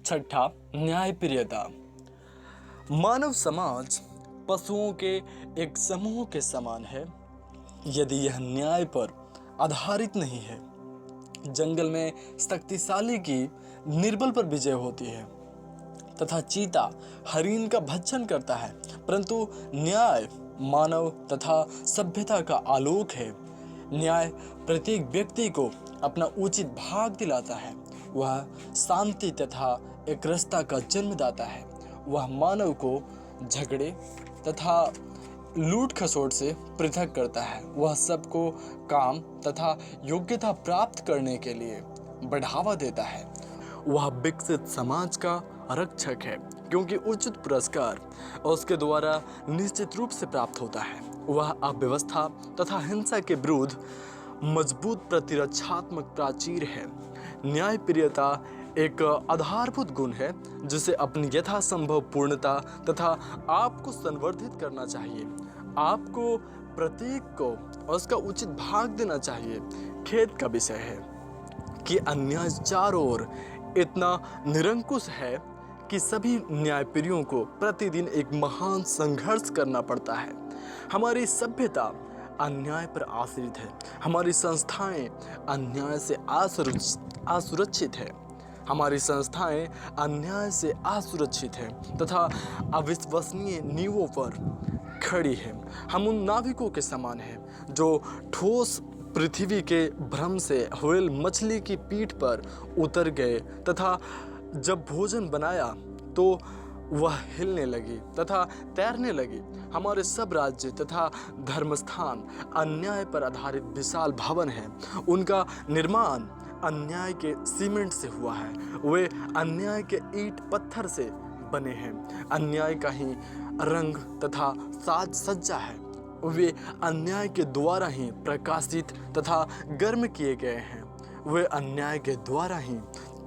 छठा, न्यायप्रियता। मानव समाज पशुओं के एक समूह के समान है यदि यह न्याय पर आधारित नहीं है। जंगल में शक्तिशाली की निर्बल पर विजय होती है तथा चीता हरिण का भक्षण करता है, परंतु न्याय मानव तथा सभ्यता का आलोक है। न्याय प्रत्येक व्यक्ति को अपना उचित भाग दिलाता है। वह शांति तथा एकरसता का जन्मदाता है। वह मानव को झगड़े तथा लूट खसोट से पृथक करता है। वह सबको काम तथा योग्यता प्राप्त करने के लिए बढ़ावा देता है। वह विकसित समाज का रक्षक है क्योंकि उचित पुरस्कार उसके द्वारा निश्चित रूप से प्राप्त होता है। वह अव्यवस्था तथा हिंसा के विरुद्ध मजबूत प्रतिरक्षात्मक प्राचीर है। न्यायप्रियता एक आधारभूत गुण है जिसे अपनी यथासंभव पूर्णता तथा आपको संवर्धित करना चाहिए। आपको प्रत्येक को उसका उचित भाग देना चाहिए। खेद का विषय है कि अन्याय चारों ओर इतना निरंकुश है कि सभी न्यायप्रियों को प्रतिदिन एक महान संघर्ष करना पड़ता है। हमारी सभ्यता अन्याय पर आश्रित है। हमारी संस्थाएं अन्याय से असुरक्षित है। हमारी संस्थाएं अन्याय से असुरक्षित है तथा अविश्वसनीय नींवों पर खड़ी है। हम उन नाविकों के समान हैं जो ठोस पृथ्वी के भ्रम से व्हेल मछली की पीठ पर उतर गए तथा जब भोजन बनाया तो वह हिलने लगी तथा तैरने लगी। हमारे सब राज्य तथा धर्मस्थान अन्याय पर आधारित विशाल भवन है। उनका निर्माण अन्याय के सीमेंट से हुआ है। वे अन्याय के ईंट पत्थर से बने हैं। अन्याय का ही रंग तथा साज सज्जा है। वे अन्याय के द्वारा ही प्रकाशित तथा गर्म किए गए हैं। वे अन्याय के द्वारा ही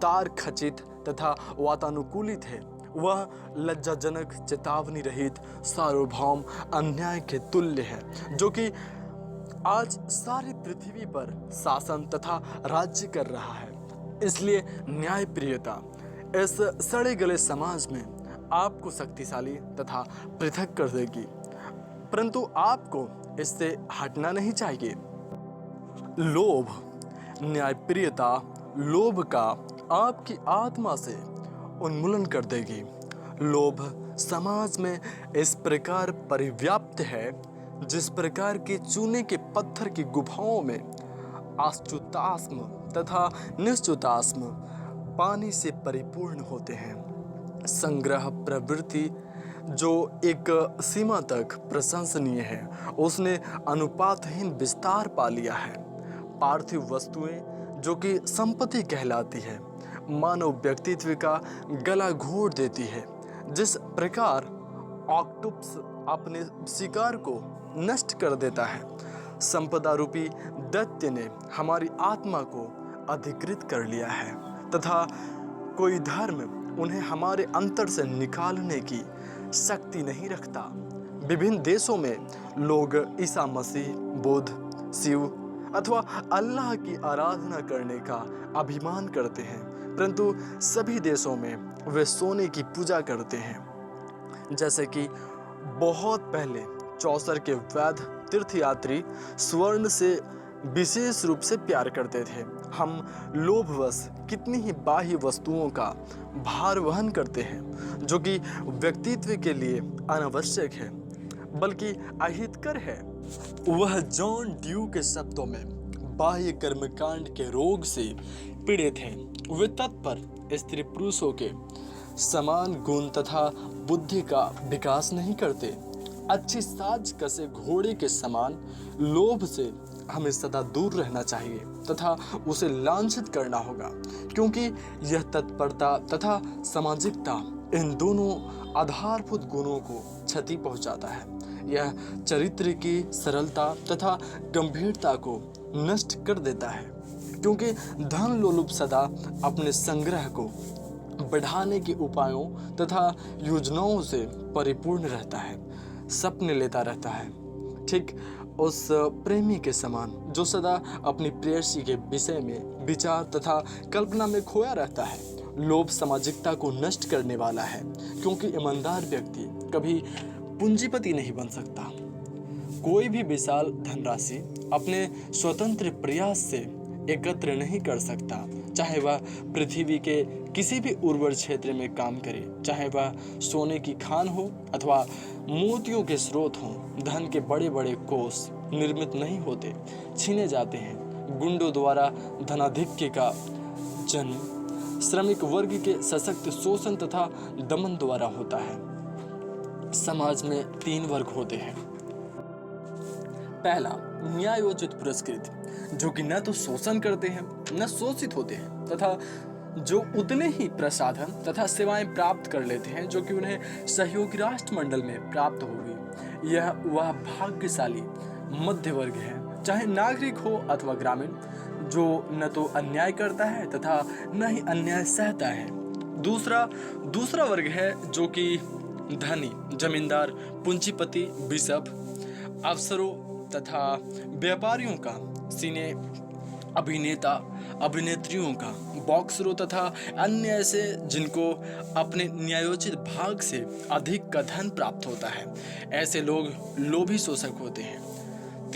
तार खचित तथा वातानुकूलित है। वह लज्जाजनक चेतावनी रहित सार्वभौम अन्याय के तुल्य है जो कि आज सारी पृथ्वी पर शासन तथा राज्य कर रहा है। इसलिए न्यायप्रियता इस सड़े गले समाज में आपको शक्तिशाली तथा पृथक कर देगी, परंतु आपको इससे हटना नहीं चाहिए। लोभ। न्यायप्रियता लोभ का आपकी आत्मा से उन्मूलन कर देगी। लोभ समाज में इस प्रकार परिव्याप्त है जिस प्रकार के चूने के पत्थर की गुफाओं में अच्युतास्म तथा निश्चुतास्म पानी से परिपूर्ण होते हैं। संग्रह प्रवृत्ति जो एक सीमा तक प्रशंसनीय है उसने अनुपातहीन विस्तार पा लिया है। पार्थिव वस्तुएं जो कि संपत्ति कहलाती है मानव व्यक्तित्व का गला घोट देती है। जिस प्रकार ऑक्टोपस अपने शिकार को नष्ट कर देता है, संपदा रूपी दैत्य ने हमारी आत्मा को अधिकृत कर लिया है तथा कोई धर्म उन्हें हमारे अंतर से निकालने की शक्ति नहीं रखता। विभिन्न देशों में लोग ईसा मसीह, बुद्ध, शिव अथवा अल्लाह की आराधना करने का अभिमान करते हैं, परंतु सभी देशों में वे सोने की पूजा करते हैं। जैसे कि बहुत पहले चौसर के वैद्य तीर्थयात्री स्वर्ण से विशेष रूप से प्यार करते थे। हम लोभवश कितनी ही बाह्य वस्तुओं का भार वहन करते हैं जो कि व्यक्तित्व के लिए अनावश्यक है बल्कि अहितकर है। वह जॉन ड्यू के शब्दों में बाह्य कर्मकांड के रोग से पीड़ित हैं। वे तत्पर स्त्री पुरुषों के समान गुण तथा बुद्धि का विकास नहीं करते। अच्छी साज कसे घोड़े के समान लोभ से हमें सदा दूर रहना चाहिए तथा उसे लांछित करना होगा, क्योंकि यह तत्परता तथा सामाजिकता इन दोनों आधारभूत गुणों को क्षति पहुंचाता है। यह चरित्र की सरलता तथा गंभीरता को नष्ट कर देता है, क्योंकि धन लोलुप सदा अपने संग्रह को बढ़ाने के उपायों तथा योजनाओं से परिपूर्ण रहता है, सपने लेता रहता है। ठीक उस प्रेमी के समान जो सदा अपनी प्रेयसी के विषय में विचार तथा कल्पना में खोया रहता है। लोभ सामाजिकता को नष्ट करने वाला है, क्योंकि ईमानदार व्यक्ति कभी पूंजीपति नहीं बन सकता। कोई भी विशाल धनराशि अपने स्वतंत्र प्रयास से एकत्र नहीं कर सकता, चाहे वह पृथ्वी के किसी भी उर्वर क्षेत्र में काम करे, चाहे वह सोने की खान हो अथवा मोतियों के स्रोत हों। धन के बड़े बड़े कोष निर्मित नहीं होते, छीने जाते हैं। गुंडों द्वारा धनाधिक्य का जन्म श्रमिक वर्ग के सशक्त शोषण तथा दमन द्वारा होता है। समाज में 3 वर्ग होते हैं। पहला, न्यायोचित पुरस्कृत, जो कि न तो शोषण करते हैं न शोषित होते हैं, तथा जो उतने ही प्रसाधन तथा सेवाएं प्राप्त कर लेते हैं जो कि उन्हें सहयोगी राष्ट्रमंडल में प्राप्त होगी। यह वह भाग्यशाली मध्य वर्ग है, चाहे नागरिक हो अथवा ग्रामीण, जो न तो अन्याय करता है तथा न ही अन्याय सहता है। दूसरा वर्ग है जो कि धनी, जमींदार, पूंजीपति, बिशप, अफसरों तथा व्यापारियों का, सिने अभिनेता अभिनेत्रियों का, बॉक्सरों तथा अन्य ऐसे जिनको अपने न्यायोचित भाग से अधिक का धन प्राप्त होता है। ऐसे लोग लोभी शोषक होते हैं।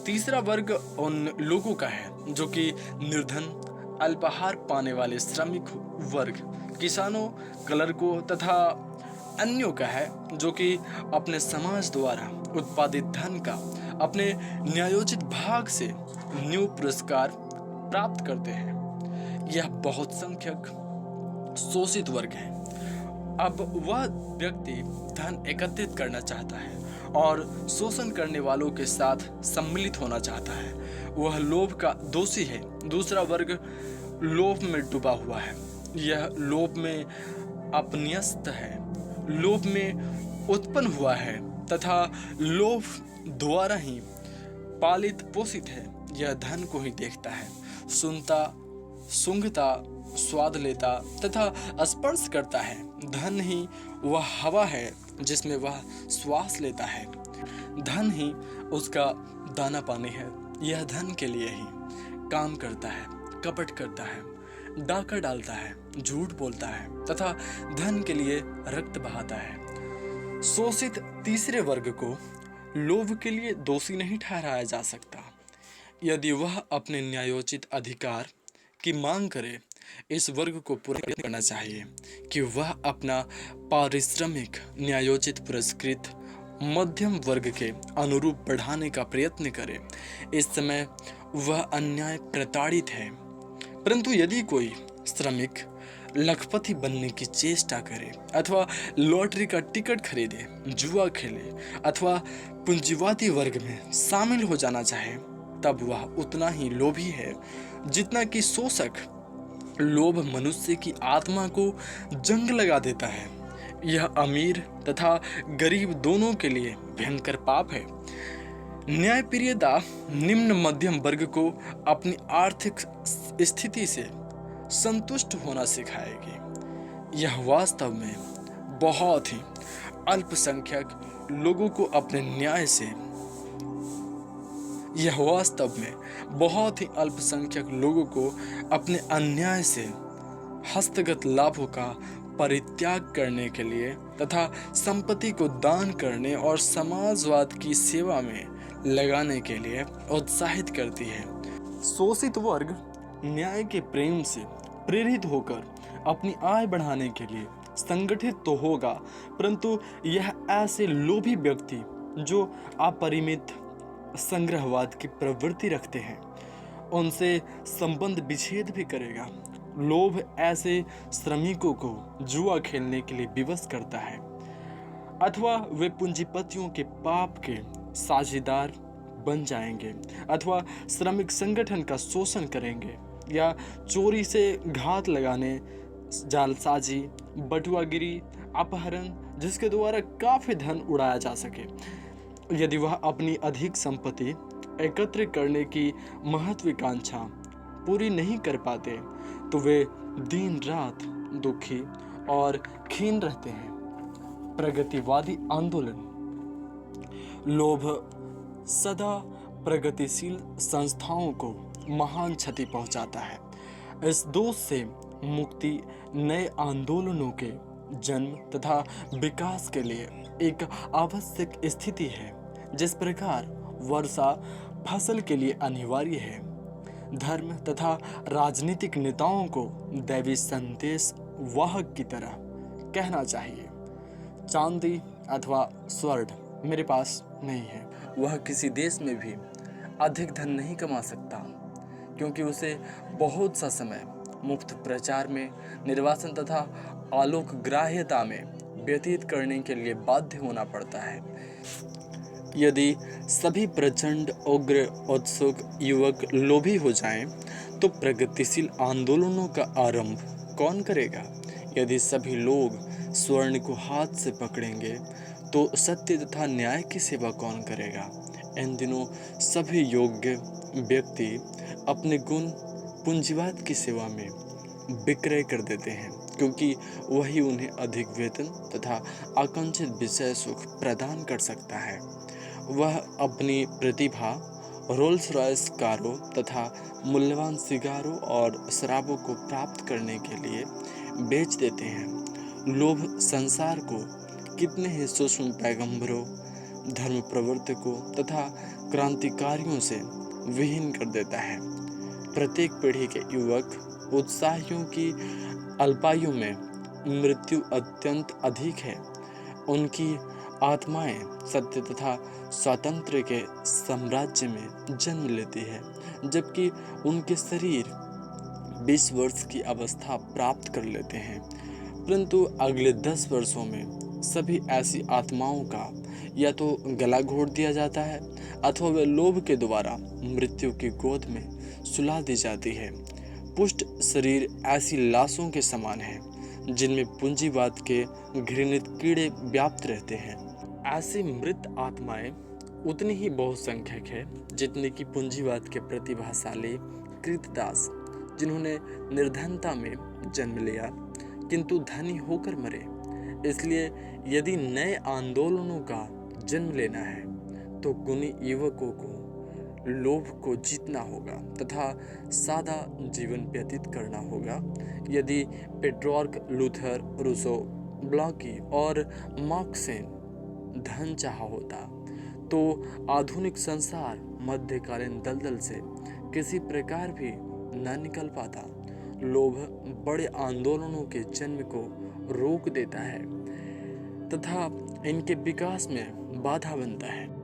तीसरा वर्ग उन लोगों का है जो कि निर्धन, अल्पाहार पाने वाले श्रमिक वर्ग, किसानों, क्लर्कों तथा अन्यों का है, जो कि अपने समाज द्वारा उत्पादित धन का अपने न्यायोचित भाग से न्यू पुरस्कार प्राप्त करते हैं। यह बहुत संख्यक शोषित वर्ग है। अब वह व्यक्ति धन एकत्रित करना चाहता है और शोषण करने वालों के साथ सम्मिलित होना चाहता है। वह लोभ का दोषी है। दूसरा वर्ग लोभ में डूबा हुआ है। यह लोभ में अपन्यस्त है, लोभ में उत्पन्न हुआ है तथा लोभ द्वारा ही पालित पोषित है। यह धन को ही देखता है, सुनता, सूंघता, स्वाद लेता तथा स्पर्श करता है। धन ही वह हवा है जिसमें वह श्वास लेता है। धन ही उसका दाना पानी है। यह धन के लिए ही काम करता है, कपट करता है, डाका डालता है, झूठ बोलता है तथा धन के लिए रक्त बहाता है। शोषित तीसरे वर्ग को लोभ के लिए दोषी नहीं ठहराया जा सकता। यदि वह अपने न्यायोचित अधिकार की मांग करे, इस वर्ग को पूरा करना चाहिए कि वह अपना पारिश्रमिक न्यायोचित पुरस्कृत मध्यम वर्ग के अनुरूप बढ़ाने का प्रयत्न करे। इस समय वह अन्याय प्रताड़ित है। परंतु यदि कोई श्रमिक लखपति बनने की चेष्टा करे अथवा लॉटरी का टिकट खरीदे, जुआ खेले अथवा पूंजीवादी वर्ग में शामिल हो जाना चाहे, तब वह उतना ही लोभी है जितना कि शोषक। लोभ मनुष्य की आत्मा को जंग लगा देता है। यह अमीर तथा गरीब दोनों के लिए भयंकर पाप है। न्यायप्रियता निम्न मध्यम वर्ग को अपनी आर्थिक स्थिति से संतुष्ट होना सिखाएगी। यह वास्तव में बहुत ही अल्पसंख्यक लोगों को अपने न्याय से अपने अन्याय से हस्तगत लाभों का परित्याग करने के लिए तथा संपत्ति को दान करने और समाजवाद की सेवा में लगाने के लिए उत्साहित करती है। शोषित वर्ग न्याय के प्रेम से प्रेरित होकर अपनी आय बढ़ाने के लिए संगठित तो होगा, परंतु यह ऐसे लोभी व्यक्ति जो अपरिमित संग्रहवाद की प्रवृत्ति रखते हैं, उनसे संबंध विच्छेद भी करेगा। लोभ ऐसे श्रमिकों को जुआ खेलने के लिए विवश करता है, अथवा वे पूंजीपतियों के पाप के साझेदार बन जाएंगे, अथवा श्रमिक संगठन का शोषण करेंगे या चोरी से घात लगाने, जालसाजी, बटुआगिरी, अपहरण, जिसके द्वारा काफी धन उड़ाया जा सके। यदि वह अपनी अधिक संपत्ति एकत्र करने की महत्वाकांक्षा पूरी नहीं कर पाते, तो वे दिन रात दुखी और खीन रहते हैं। प्रगतिवादी आंदोलन। लोभ सदा प्रगतिशील संस्थाओं को महान क्षति पहुंचाता है। इस दोष से मुक्ति नए आंदोलनों के जन्म तथा विकास के लिए एक आवश्यक स्थिति है। जिस प्रकार वर्षा फसल के लिए अनिवार्य है, धर्म तथा राजनीतिक नेताओं को दैवी संदेश वाहक की तरह कहना चाहिए। चांदी अथवा स्वर्ण मेरे पास नहीं है, वह किसी देश में भी अधिक धन नहीं कमा सकता, क्योंकि उसे बहुत सा समय मुफ्त प्रचार में, निर्वासन तथा आलोक ग्राह्यता में व्यतीत करने के लिए बाध्य होना पड़ता है। यदि सभी प्रचंड, उग्र, उत्सुक युवक लोभी हो जाएं, तो प्रगतिशील आंदोलनों का आरंभ कौन करेगा? यदि सभी लोग स्वर्ण को हाथ से पकड़ेंगे, तो सत्य तथा न्याय की सेवा कौन करेगा? इन दिनों सभी योग्य व्यक्ति अपने गुण पूंजीवाद की सेवा में विक्रय कर देते हैं, क्योंकि वही उन्हें अधिक वेतन तथा आकांक्षित विषय सुख प्रदान कर सकता है। वह अपनी प्रतिभा रोल्स रॉयस कारों तथा मूल्यवान सिगारों और शराबों को प्राप्त करने के लिए बेच देते हैं। लोभ संसार को कितने ही सूक्ष्म पैगंबरों, धर्म प्रवर्तकों तथा क्रांतिकारियों से विहीन कर देता है। प्रत्येक पीढ़ी के युवक उत्साहियों की अल्पायु में मृत्यु अत्यंत अधिक है। उनकी आत्माएं सत्य तथा स्वातंत्र्य के साम्राज्य में जन्म लेती है, जबकि उनके शरीर 20 वर्ष की अवस्था प्राप्त कर लेते हैं। परंतु अगले 10 वर्षों में सभी ऐसी आत्माओं का या तो गला घोट दिया जाता है अथवा वे लोभ के द्वारा मृत्यु की गोद में सुला दी जाती है। पुष्ट शरीर ऐसी लाशों के समान है जिनमें पूंजीवाद के घृणित कीड़े व्याप्त रहते हैं। ऐसी मृत आत्माएं उतनी ही बहुसंख्यक है जितने की पूंजीवाद के प्रतिभाशाली कृतदास, जिन्होंने निर्धनता में जन्म लिया किंतु धनी होकर मरे। इसलिए यदि नए आंदोलनों का जन्म लेना है तो गुणी युवकों को लोभ को जीतना होगा तथा सादा जीवन व्यतीत करना होगा। यदि पेट्रोर्क, लूथर, रूसो, ब्लॉकी और मार्क्सेन धन चाहा होता तो आधुनिक संसार मध्यकालीन दलदल से किसी प्रकार भी न निकल पाता। लोभ बड़े आंदोलनों के जन्म को रोक देता है तथा इनके विकास में बाधा बनता है।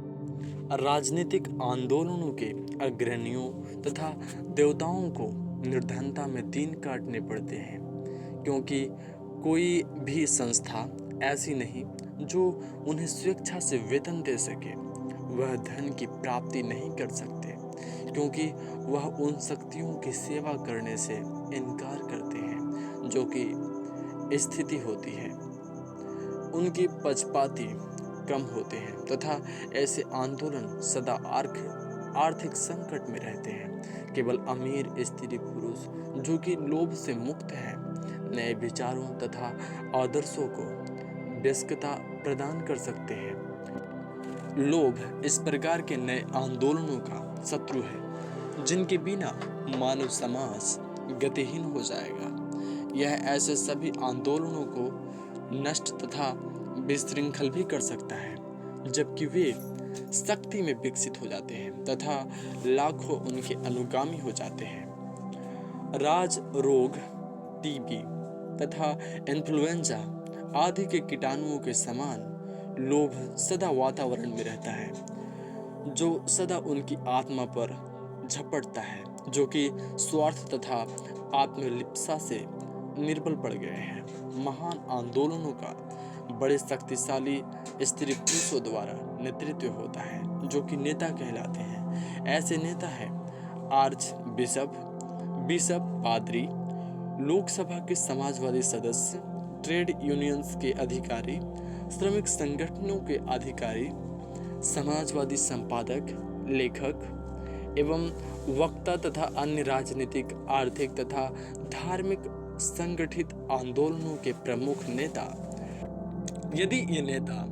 राजनीतिक आंदोलनों के अग्रणियों तथा देवताओं को निर्धनता में दिन काटने पड़ते हैं, क्योंकि कोई भी संस्था ऐसी नहीं जो उन्हें स्वेच्छा से वेतन दे सके। वह धन की प्राप्ति नहीं कर सकते, क्योंकि वह उन शक्तियों की सेवा करने से इनकार करते हैं जो कि स्थिति होती है। उनकी पक्षपाती कम होते हैं तथा ऐसे आंदोलन सदा आर्थिक संकट में रहते हैं। केवल अमीर स्त्री पुरुष जो कि लोभ से मुक्त है, नए विचारों तथा आदर्शों को व्यस्कता प्रदान कर सकते हैं। लोभ इस प्रकार के नए आंदोलनों का शत्रु है जिनके बिना मानव समाज गतिहीन हो जाएगा। यह ऐसे सभी आंदोलनों को नष्ट तथा विशृंखल भी कर सकता है, जबकि वे शक्ति में विकसित हो जाते हैं तथा लाखों उनके अनुगामी हो जाते हैं। राज रोग, टीबी तथा इन्फ्लुएंजा आदि के कीटाणुओं के समान लोभ सदा वातावरण में रहता है, जो सदा उनकी आत्मा पर झपटता है, जो कि स्वार्थ तथा आत्मलिप्सा से निर्बल पड़ गए हैं। महान आंदोलनों का बड़े शक्तिशाली स्त्री पुरुषों द्वारा नेतृत्व होता है, जो कि नेता कहलाते हैं। ऐसे नेता हैं आर्च बिशप, पादरी, लोकसभा के समाजवादी सदस्य, ट्रेड यूनियंस के अधिकारी, श्रमिक संगठनों के अधिकारी, समाजवादी संपादक, लेखक एवं वक्ता तथा अन्य राजनीतिक, आर्थिक तथा धार्मिक संगठित आंदोलनों के प्रमुख नेता। यदि ये नेता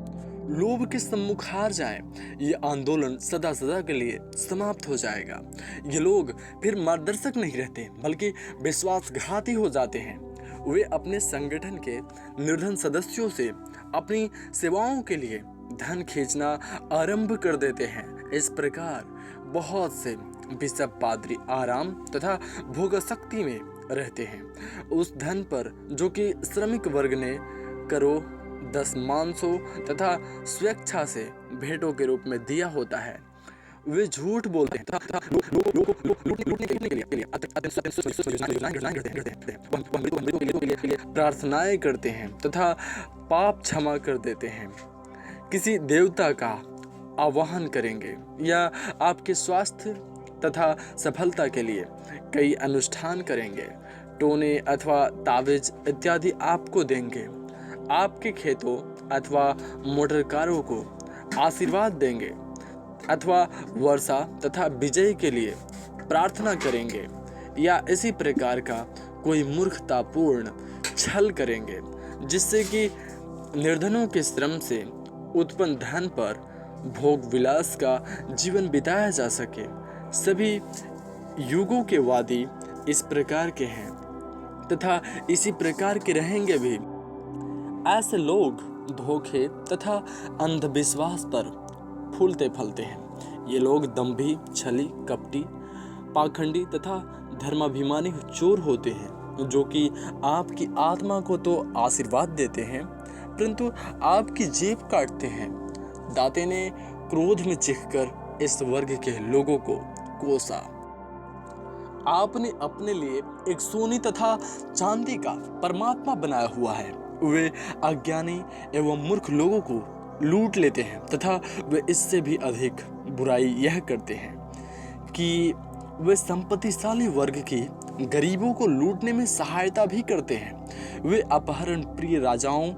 लोभ के सम्मुख हार जाएं, ये आंदोलन सदा सदा के लिए समाप्त हो जाएगा। ये लोग फिर मार्गदर्शक नहीं रहते बल्कि विश्वासघाती हो जाते हैं। वे अपने संगठन के निर्धन सदस्यों से अपनी सेवाओं के लिए धन खींचना आरंभ कर देते हैं। इस प्रकार बहुत से बिशप पादरी आराम तथा भोगासक्ति में रहते हैं। उस धन पर जो कि श्रमिक वर्ग ने करो 10 मांसों तथा स्वेच्छा से भेंटों के रूप में दिया होता है, वे झूठ बोलते हैं तथा लोगों को लूटने के लिए प्रार्थनाएं करते हैं तथा पाप क्षमा कर देते हैं। किसी देवता का आवाहन करेंगे या आपके स्वास्थ्य तथा सफलता के लिए कई अनुष्ठान करेंगे। टोने अथवा तावीज इत्यादि आपको देंगे। आपके खेतों अथवा मोटर कारों को आशीर्वाद देंगे अथवा वर्षा तथा विजय के लिए प्रार्थना करेंगे या इसी प्रकार का कोई मूर्खतापूर्ण छल करेंगे जिससे कि निर्धनों के श्रम से उत्पन्न धन पर भोग विलास का जीवन बिताया जा सके। सभी युगों के वादी इस प्रकार के हैं तथा इसी प्रकार के रहेंगे भी। ऐसे लोग धोखे तथा अंधविश्वास पर फूलते फलते हैं। ये लोग दंभी, छली, कपटी, पाखंडी तथा धर्माभिमानी चोर होते हैं, जो कि आपकी आत्मा को तो आशीर्वाद देते हैं परंतु आपकी जेब काटते हैं। दाते ने क्रोध में चिढ़कर इस वर्ग के लोगों को कोसा। आपने अपने लिए एक सोने तथा चांदी का परमात्मा बनाया हुआ है। वे अज्ञानी एवं मूर्ख लोगों को लूट लेते हैं तथा वे इससे भी अधिक बुराई यह करते हैं कि वे संपत्तिशाली वर्ग की गरीबों को लूटने में सहायता भी करते हैं। वे अपहरण प्रिय राजाओं,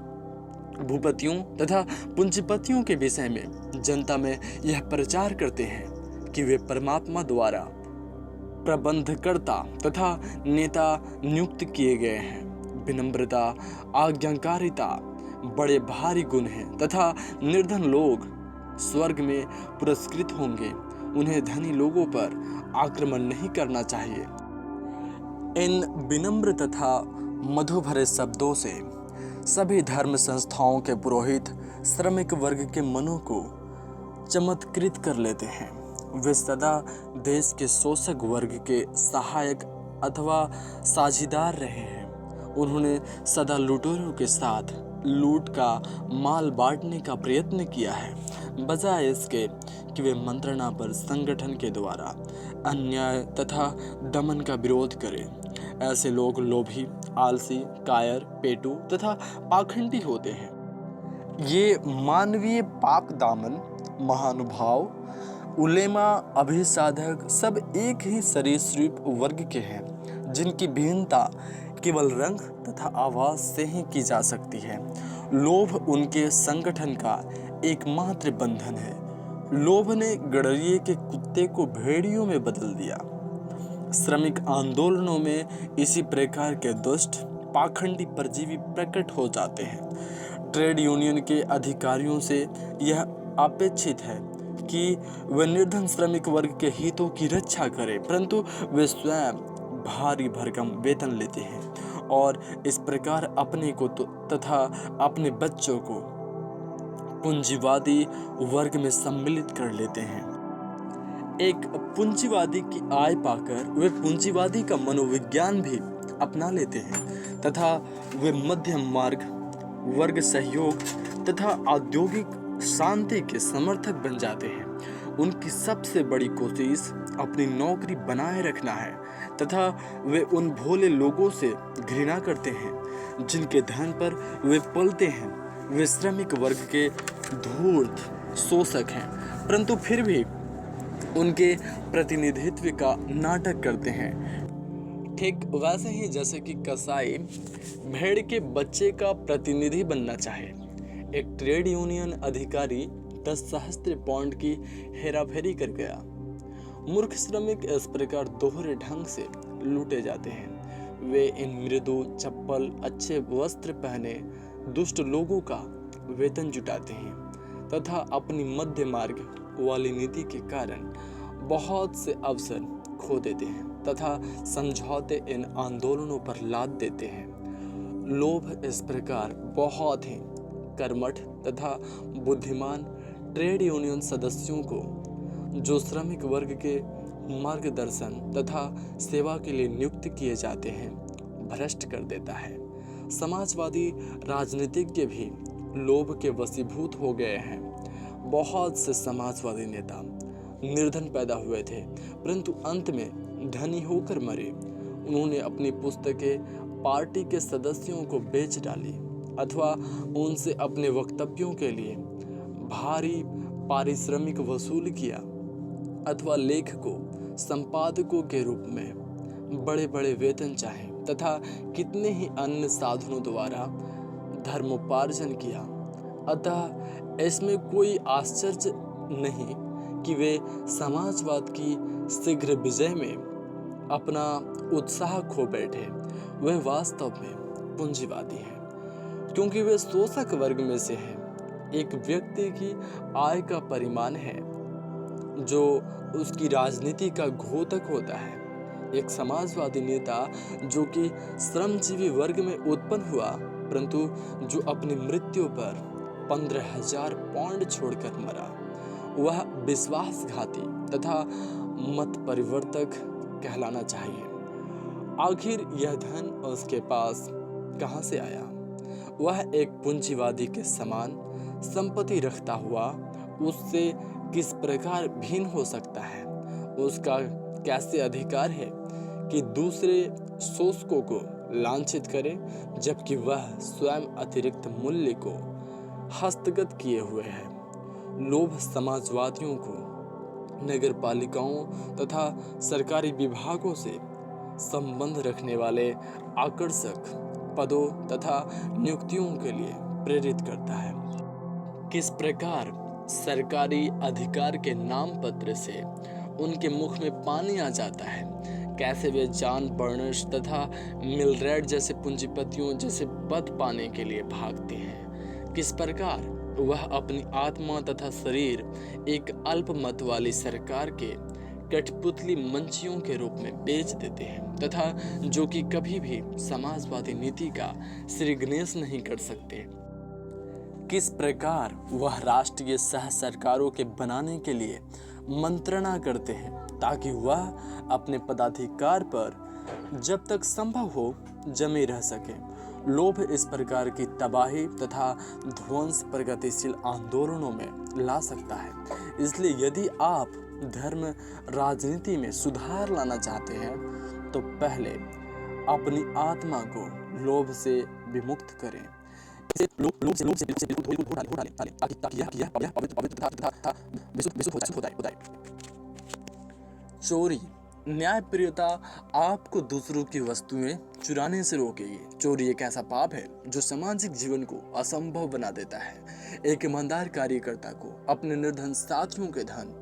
भूपतियों तथा पूंजीपतियों के विषय में जनता में यह प्रचार करते हैं कि वे परमात्मा द्वारा प्रबंधकर्ता तथा नेता नियुक्त किए गए हैं। विनम्रता, आज्ञाकारिता बड़े भारी गुण हैं तथा निर्धन लोग स्वर्ग में पुरस्कृत होंगे। उन्हें धनी लोगों पर आक्रमण नहीं करना चाहिए। इन विनम्र तथा मधु भरे शब्दों से सभी धर्म संस्थाओं के पुरोहित श्रमिक वर्ग के मनों को चमत्कृत कर लेते हैं। वे सदा देश के शोषक वर्ग के सहायक अथवा साझीदार रहे हैं। उन्होंने सदा लुटेरों के साथ लूट का माल बांटने का प्रयत्न किया है, बजाय इसके कि वे मंत्रणा पर संगठन के द्वारा अन्याय तथा दमन का विरोध करें। ऐसे लोग लोभी, आलसी, कायर, पेटू तथा पाखंडी होते हैं। ये मानवीय पाक दामन, महानुभाव, उलेमा, अभिसाधक सब एक ही सरीसृप वर्ग के हैं जिनकी भिन्नता केवल रंग तथा आवाज से ही की जा सकती है। लोभ उनके संगठन का एकमात्र बंधन है। लोभ ने गड़रिये के कुत्ते को भेड़ियों में बदल दिया। श्रमिक आंदोलनों में इसी प्रकार के दुष्ट पाखंडी परजीवी प्रकट हो जाते हैं। ट्रेड यूनियन के अधिकारियों से यह अपेक्षित है कि वे निर्धन श्रमिक वर्ग के हितों की रक्षा करें, परंतु वे स्वयं भारी भरकम वेतन लेते हैं और इस प्रकार अपने को तथा अपने बच्चों को पूंजीवादी वर्ग में सम्मिलित कर लेते हैं। एक पूंजीवादी की आय पाकर वे पूंजीवादी का मनोविज्ञान भी अपना लेते हैं तथा वे मध्यम मार्ग, वर्ग सहयोग तथा औद्योगिक शांति के समर्थक बन जाते हैं। उनकी सबसे बड़ी कोशिश अपनी नौकरी बनाए रखना है तथा वे उन भोले लोगों से घृणा करते हैं जिनके धन पर वे पलते हैं। वे श्रमिक वर्ग के धूर्त शोषक हैं, परंतु फिर भी उनके प्रतिनिधित्व का नाटक करते हैं। ठीक वैसे ही जैसे कि कसाई भेड़ के बच्चे का प्रतिनिधि बनना चाहे। एक ट्रेड यूनियन अधिकारी 10 सहस्त्र पाउंड की हेराफेरी कर गया। मूर्ख श्रमिक इस प्रकार दोहरे ढंग से लूटे जाते हैं। वे इन मृदु, चप्पल, अच्छे वस्त्र पहने दुष्ट लोगों का वेतन जुटाते हैं तथा अपनी मध्य मार्ग वाली नीति के कारण बहुत से अवसर खो देते हैं तथा समझौते इन आंदोलनों पर लाद देते हैं। लोभ इस प्रकार बहुत ही कर्मठ तथा बुद्धिमान ट्रेड यूनियन सदस्यों को, जो श्रमिक वर्ग के मार्गदर्शन तथा सेवा के लिए नियुक्त किए जाते हैं, भ्रष्ट कर देता है। समाजवादी राजनीतिज्ञ भी लोभ के वशीभूत हो गए हैं। बहुत से समाजवादी नेता निर्धन पैदा हुए थे, परंतु अंत में धनी होकर मरे। उन्होंने अपनी पुस्तकें पार्टी के सदस्यों को बेच डाली अथवा उनसे अपने वक्तव्यों के लिए भारी पारिश्रमिक वसूल किया अथवा लेखकों, संपादकों के रूप में बड़े बड़े वेतन चाहे तथा कितने ही अन्य साधनों द्वारा धर्मोपार्जन किया। अतः इसमें कोई आश्चर्य नहीं कि वे समाजवाद की शीघ्र विजय में अपना उत्साह खो बैठे। वे वास्तव में पूंजीवादी हैं, क्योंकि वे शोषक वर्ग में से हैं। एक व्यक्ति की आय का परिमाण है जो उसकी राजनीति का घोतक होता है। एक समाजवादी नेता जो कि श्रमजीवी वर्ग में उत्पन्न हुआ, परंतु जो अपनी मृत्यु पर 15,000 पाउंड छोड़कर मरा, वह विश्वासघाती तथा मत परिवर्तक कहलाना चाहिए। आखिर यह धन उसके पास कहां से आया? वह एक पूंजीवादी के समान संपत्ति रखता हुआ उससे किस प्रकार भिन्न हो सकता है? उसका कैसे अधिकार है कि दूसरे शोषकों को लांछित करे, जबकि वह स्वयं अतिरिक्त मूल्य को हस्तगत किए हुए है? लोभ समाजवादियों को नगरपालिकाओं तथा सरकारी विभागों से संबंध रखने वाले आकर्षक पदों तथा नियुक्तियों के लिए प्रेरित करता है। किस प्रकार सरकारी अधिकार के नाम पत्र से उनके मुख में पानी आ जाता है, कैसे वे जॉन बर्नस तथा मिलरेड जैसे पूंजीपतियों जैसे पद पाने के लिए भागते हैं। किस प्रकार वह अपनी आत्मा तथा शरीर एक अल्पमत वाली सरकार के कठपुतली मंचियों के रूप में बेच देते हैं तथा जो कि कभी भी समाजवादी नीति का श्रीगणेश नहीं कर सकते। किस प्रकार वह राष्ट्रीय सह सरकारों के बनाने के लिए मंत्रणा करते हैं ताकि वह अपने पदाधिकार पर जब तक संभव हो जमे रह सके। लोभ इस प्रकार की तबाही तथा ध्वंस प्रगतिशील आंदोलनों में ला सकता है। इसलिए यदि आप धर्म राजनीति में सुधार लाना चाहते हैं तो पहले अपनी आत्मा को लोभ से विमुक्त करें। लोभ से बिल्कुल धो डालें ताकि यह पवित्र तथा विशुद्ध हो जाए। चोरी न्यायप्रियता आपको दूसरों की वस्तुएं चुराने से रोकेगी। चोरी एक ऐसा पाप है जो सामाजिक जीवन को असंभव बना देता है। एक ईमानदार कार्यकर्ता को अपने निर्धन साथियों के धन,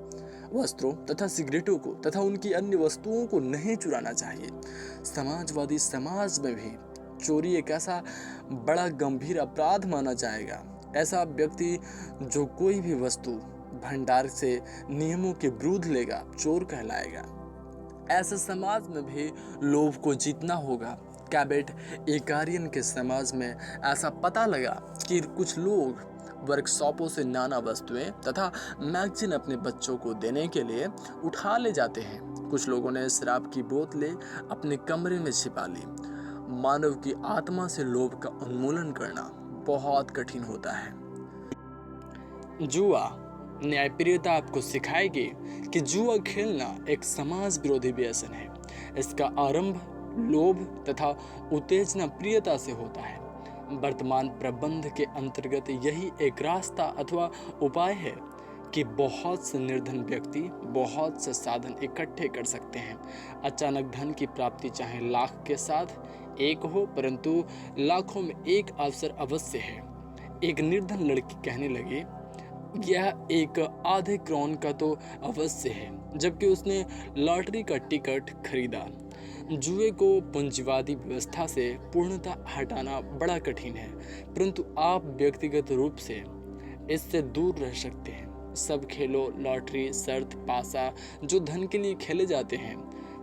वस्त्रों तथा सिगरेटों को तथा उनकी अन्य वस्तुओं को नहीं चुराना चाहिए। समाजवादी समाज में भी चोरी एक ऐसा बड़ा गंभीर अपराध माना जाएगा। ऐसा व्यक्ति जो कोई भी वस्तु भंडार से नियमों के विरुद्ध लेगा चोर कहलाएगा। ऐसे समाज में भी लोभ को जीतना होगा। कैबेट एकारियन के समाज में ऐसा पता लगा कि कुछ लोग वर्कशॉपों से नाना वस्तुएं तथा मैगजीन अपने बच्चों को देने के लिए उठा ले जाते हैं। कुछ लोगों ने शराब की बोतलें अपने कमरे में छिपा ली। मानव की आत्मा से लोभ का उन्मूलन करना बहुत कठिन होता है। जुआ न्यायप्रियता आपको सिखाएगी कि जुआ खेलना एक समाज विरोधी व्यसन है। इसका आरंभ लोभ तथा उत्तेजना प्रियता से होता है। वर्तमान प्रबंध के अंतर्गत यही एक रास्ता अथवा उपाय है कि बहुत से निर्धन व्यक्ति बहुत से साधन इकट्ठे कर सकते हैं। अचानक धन की प्राप्ति चाहे लाख के साथ एक हो, परंतु लाखों में एक अवसर अवश्य है। एक निर्धन लड़की कहने लगी, यह एक आधे क्राउन का तो अवश्य है, जबकि उसने लॉटरी का टिकट खरीदा। जुए को पूंजीवादी व्यवस्था से पूर्णतः हटाना बड़ा कठिन है, परंतु आप व्यक्तिगत रूप से इससे दूर रह सकते हैं। सब खेलों, लॉटरी, शर्त, पासा जो धन के लिए खेले जाते हैं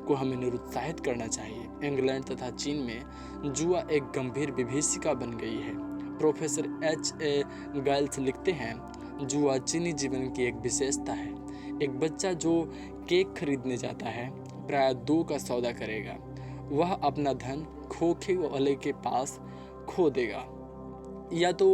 को हमें निरुत्साहित करना चाहिए। इंग्लैंड तथा चीन में जुआ एक गंभीर विभीषिका बन गई है। Professor H.A. गाइल्स लिखते हैं, जुआ चीनी जीवन की एक विशेषता है। एक बच्चा जो केक खरीदने जाता है प्राय 2 का सौदा करेगा। वह अपना धन खोखे वाले के पास खो देगा, या तो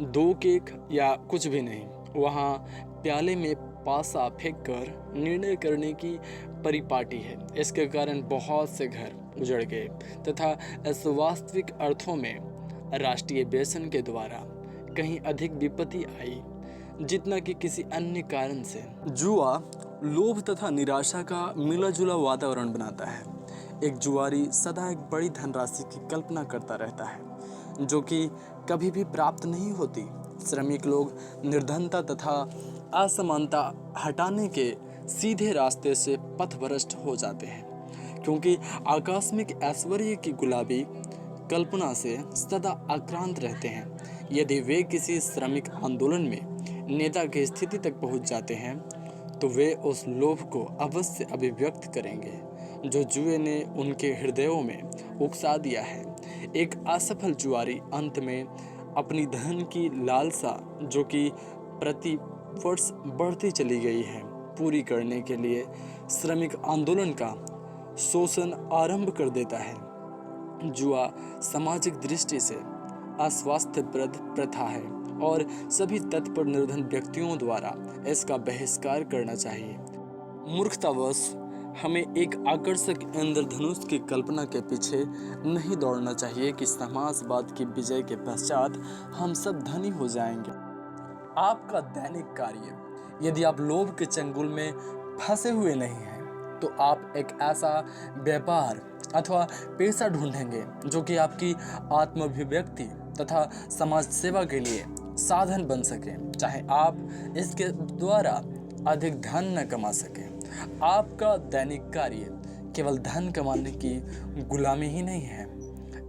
2 केक या कुछ भी नहीं। वहाँ प्याले में पासा फेंककर निर्णय करने की परिपाटी है। इसके कारण बहुत से घर उजड़ गए तथा इस वास्तविक अर्थों में राष्ट्रीय व्यसन के द्वारा कहीं अधिक विपत्ति आई जितना कि किसी अन्य कारण से। जुआ लोभ तथा निराशा का मिला जुला वातावरण बनाता है। एक जुआरी सदा एक बड़ी धनराशि की कल्पना करता रहता है जो कि कभी भी प्राप्त नहीं होती। श्रमिक लोग निर्धनता तथा असमानता हटाने के सीधे रास्ते से पथभ्रष्ट हो जाते हैं, क्योंकि आकस्मिक ऐश्वर्य की गुलाबी कल्पना से सदा आक्रांत रहते हैं। यदि वे किसी श्रमिक आंदोलन में नेता की स्थिति तक पहुंच जाते हैं तो वे उस लोभ को अवश्य अभिव्यक्त करेंगे जो जुए ने उनके हृदयों में उकसा दिया है। एक असफल जुआरी अंत में अपनी धन की लालसा, जो कि प्रति वर्ष बढ़ती चली गई है, पूरी करने के लिए श्रमिक आंदोलन का शोषण आरंभ कर देता है। जुआ सामाजिक दृष्टि से अस्वास्थ्यप्रद प्रथा है और सभी तत्पर निर्धन व्यक्तियों द्वारा इसका बहिष्कार करना चाहिए। मूर्खतावश हमें एक आकर्षक इंद्रधनुष की कल्पना के पीछे नहीं दौड़ना चाहिए कि समाजवाद की विजय के पश्चात हम सब धनी हो जाएंगे। आपका दैनिक कार्य, यदि आप लोभ के चंगुल में फंसे हुए नहीं हैं, तो आप एक ऐसा व्यापार अथवा पेशा ढूंढेंगे जो कि आपकी आत्माभिव्यक्ति तथा समाज सेवा के लिए साधन बन सके, चाहे आप इसके द्वारा अधिक धन न कमा सकें। आपका दैनिक कार्य केवल धन कमाने की गुलामी ही नहीं है,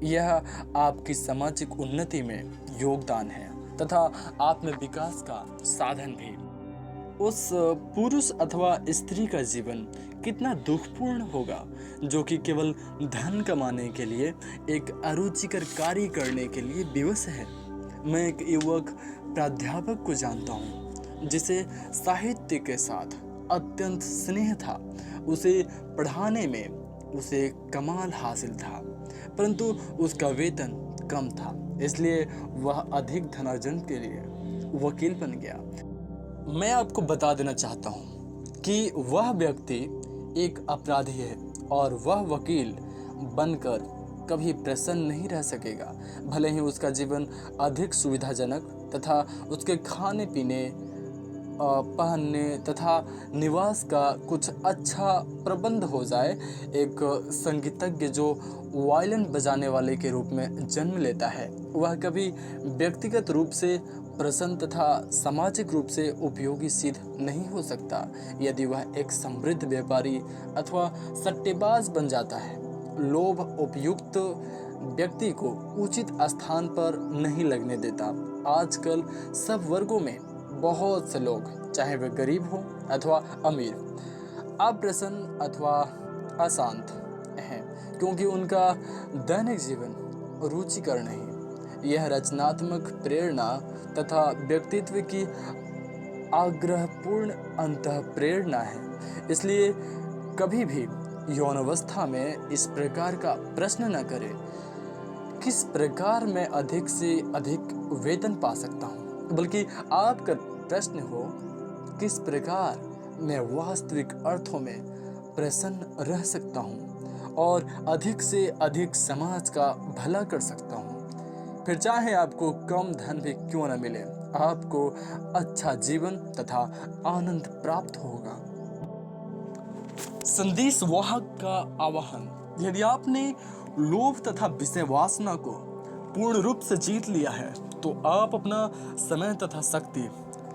यह आपकी सामाजिक उन्नति में योगदान है तथा आत्म विकास का साधन भी। उस पुरुष अथवा स्त्री का जीवन कितना दुखपूर्ण होगा जो कि केवल धन कमाने के लिए एक अरुचिकर कार्य करने के लिए विवश है। मैं एक युवक प्राध्यापक को जानता हूँ जिसे साहित्य के साथ अत्यंत स्नेह था। उसे पढ़ाने में उसे कमाल हासिल था, परंतु उसका वेतन कम था, इसलिए वह अधिक धनार्जन के लिए वकील बन गया। मैं आपको बता देना चाहता हूँ कि वह व्यक्ति एक अपराधी है और वह वकील बनकर कभी प्रसन्न नहीं रह सकेगा। भले ही उसका जीवन अधिक सुविधाजनक तथा उसके खाने पीने, पहनने तथा निवास का कुछ अच्छा प्रबंध हो जाए। एक संगीतज्ञ जो वायलिन बजाने वाले के रूप में जन्म लेता है, वह कभी व्यक्तिगत रूप से प्रसन्न तथा सामाजिक रूप से उपयोगी सिद्ध नहीं हो सकता यदि वह एक समृद्ध व्यापारी अथवा सट्टेबाज बन जाता है। लोभ उपयुक्त व्यक्ति को उचित स्थान पर नहीं लगने देता। आजकल सब वर्गों में बहुत से लोग, चाहे वे गरीब हो अथवा अमीर, अप्रसन्न अथवा अशांत हैं क्योंकि उनका दैनिक जीवन रुचिकर नहीं। यह रचनात्मक प्रेरणा तथा व्यक्तित्व की आग्रहपूर्ण अंतःप्रेरणा है। इसलिए कभी भी यौनावस्था में इस प्रकार का प्रश्न न करें, किस प्रकार मैं अधिक से अधिक वेतन पा सकता हूँ, बल्कि आपका प्रश्न हो, किस प्रकार मैं वास्तविक अर्थों में प्रसन्न रह सकता हूँ और अधिक से अधिक समाज का भला कर सकता हूँ। फिर चाहे आपको कम धन भी क्यों न मिले, आपको अच्छा जीवन तथा आनंद प्राप्त होगा। संदेश वाहक का आवाहन। यदि आपने लोभ तथा विषय वासना को पूर्ण रूप से जीत लिया है तो आप अपना समय तथा शक्ति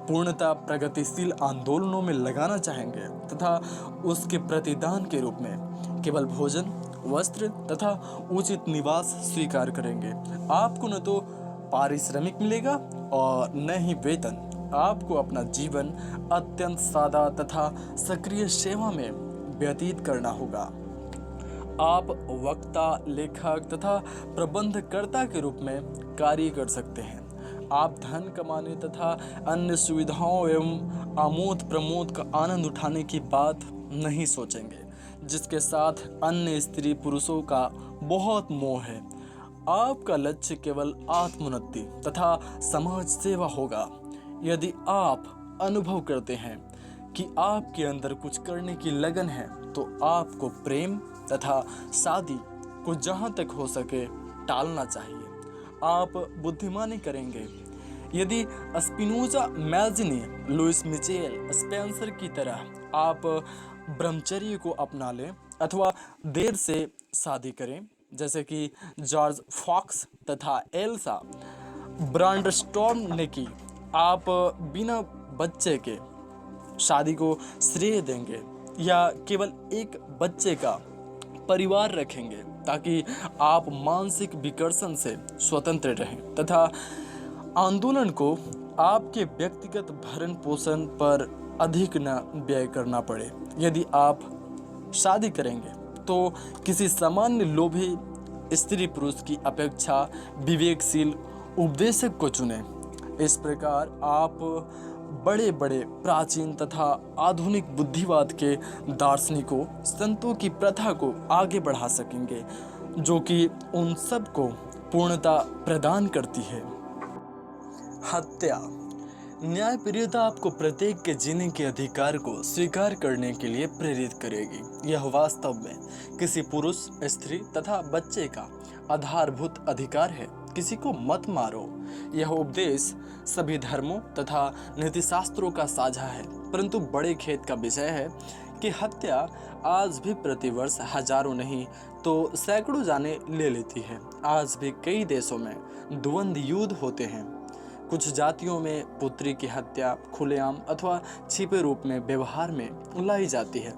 पूर्णतः प्रगतिशील आंदोलनों में लगाना चाहेंगे तथा उसके प्रतिदान के रूप में केवल भोजन, वस्त्र तथा उचित निवास स्वीकार करेंगे। आपको न तो पारिश्रमिक मिलेगा और न ही वेतन, आपको अपना जीवन अत्यंत सादा तथा सक्रिय सेवा में व्यतीत करना होगा। आप वक्ता, लेखक तथा प्रबंधकर्ता के रूप में कार्य कर सकते हैं। आप धन कमाने तथा अन्य सुविधाओं एवं आमोद प्रमोद का आनंद उठाने की बात नहीं सोचेंगे, जिसके साथ अन्य स्त्री पुरुषों का बहुत मोह है। आपका लक्ष्य केवल आत्मोन्नति तथा समाज सेवा होगा। यदि आप अनुभव करते हैं कि आपके अंदर कुछ करने की लगन है, तो आपको प्रेम तथा शादी को जहाँ तक हो सके टालना चाहिए। आप बुद्धिमानी करेंगे। यदि स्पिनोजा, मैल्ज़नी, लुइस मिचेल, स्पेंसर की तरह आप ब्रह्मचर्य को अपना लें अथवा देर से शादी करें, जैसे कि जॉर्ज फॉक्स तथा एल्सा ब्रांडस्टॉर्म ने की, आप बिना बच्चे के शादी को श्रेय देंगे या केवल एक बच्चे का परिवार रखेंगे, ताकि आप मानसिक विकर्षण से स्वतंत्र रहें तथा आंदोलन को आपके व्यक्तिगत भरण पोषण पर अधिक न व्यय करना पड़े। यदि आप शादी करेंगे तो किसी सामान्य लोभी स्त्री पुरुष की अपेक्षा विवेकशील उपदेशक को चुनें। इस प्रकार आप बड़े बड़े प्राचीन तथा आधुनिक बुद्धिवाद के दार्शनिकों, संतों की प्रथा को आगे बढ़ा सकेंगे, जो कि उन सब को पूर्णता प्रदान करती है। हत्या। न्यायप्रियता आपको प्रत्येक के जीने के अधिकार को स्वीकार करने के लिए प्रेरित करेगी। यह वास्तव में किसी पुरुष, स्त्री तथा बच्चे का आधारभूत अधिकार है। किसी को मत मारो। यह उपदेश सभी धर्मों तथा नीतिशास्त्रों का साझा है, परंतु बड़े खेद का विषय है कि हत्या आज भी प्रतिवर्ष हजारों नहीं तो सैकड़ों जाने ले लेती है। आज भी कई देशों में द्वंद्व युद्ध होते हैं। कुछ जातियों में पुत्री की हत्या खुलेआम अथवा छिपे रूप में व्यवहार में लाई जाती है।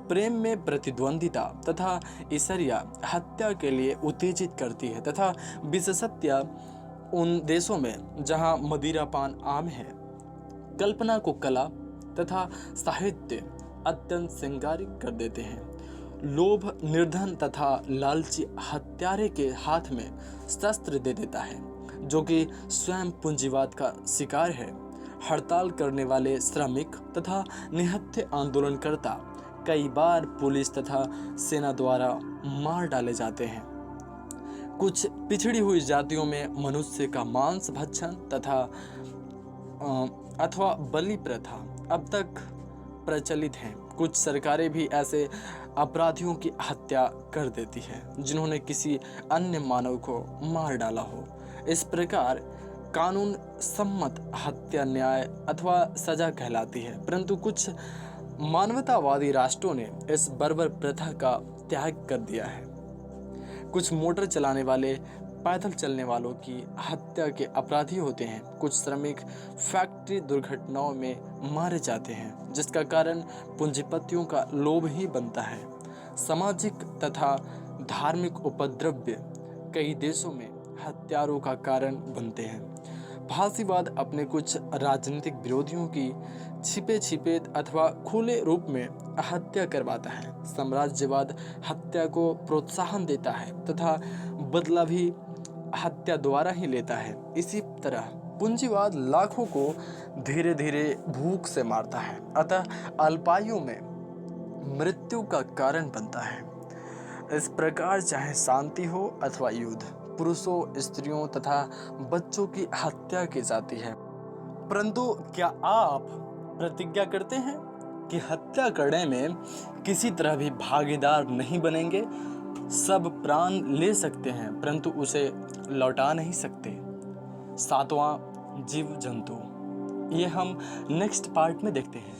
प्रेम में प्रतिद्वंदिता तथा ईर्ष्या हत्या के लिए उत्तेजित करती है तथा विशेषतया उन देशों में जहां मदिरापान आम है, कल्पना को कला तथा साहित्य अत्यंत श्रृंगारिक कर देते हैं। लोभ, निर्धन तथा लालची हत्यारे के हाथ में शस्त्र दे देता है, जो कि स्वयं पूंजीवाद का शिकार है। हड़ताल करने वाले श्रमिक तथा निहत्थे आंदोलनकर्ता कई बार पुलिस तथा सेना द्वारा मार डाले जाते हैं। कुछ पिछड़ी हुई जातियों में मनुष्य का मांस भक्षण तथा अथवा बलि प्रथा अब तक प्रचलित है। कुछ सरकारें भी ऐसे अपराधियों की हत्या कर देती है जिन्होंने किसी अन्य मानव को मार डाला हो। इस प्रकार कानून सम्मत हत्या न्याय अथवा सजा कहलाती है, परंतु कुछ मानवतावादी राष्ट्रों ने इस बर्बर प्रथा का त्याग कर दिया है। कुछ मोटर चलाने वाले पैदल चलने वालों की हत्या के अपराधी होते हैं। कुछ श्रमिक फैक्ट्री दुर्घटनाओं में मारे जाते हैं, जिसका कारण पूंजीपतियों का लोभ ही बनता है। सामाजिक तथा धार्मिक उपद्रव कई देशों में हत्यारों का कारण बनते हैं। फांसीवाद अपने कुछ राजनीतिक विरोधियों की छिपे छिपे अथवा खुले रूप में हत्या करवाता है। साम्राज्यवाद हत्या को प्रोत्साहन देता है तथा बदला भी हत्या द्वारा ही लेता है। इसी तरह पूंजीवाद लाखों को धीरे धीरे भूख से मारता है, अतः अल्पायु में मृत्यु का कारण बनता है। इस प्रकार चाहे शांति हो अथवा युद्ध, पुरुषों, स्त्रियों तथा बच्चों की हत्या की जाती है। परंतु क्या आप प्रतिज्ञा करते हैं कि हत्या करने में किसी तरह भी भागीदार नहीं बनेंगे? सब प्राण ले सकते हैं परंतु उसे लौटा नहीं सकते। 7वां जीव जंतु, ये हम नेक्स्ट पार्ट में देखते हैं।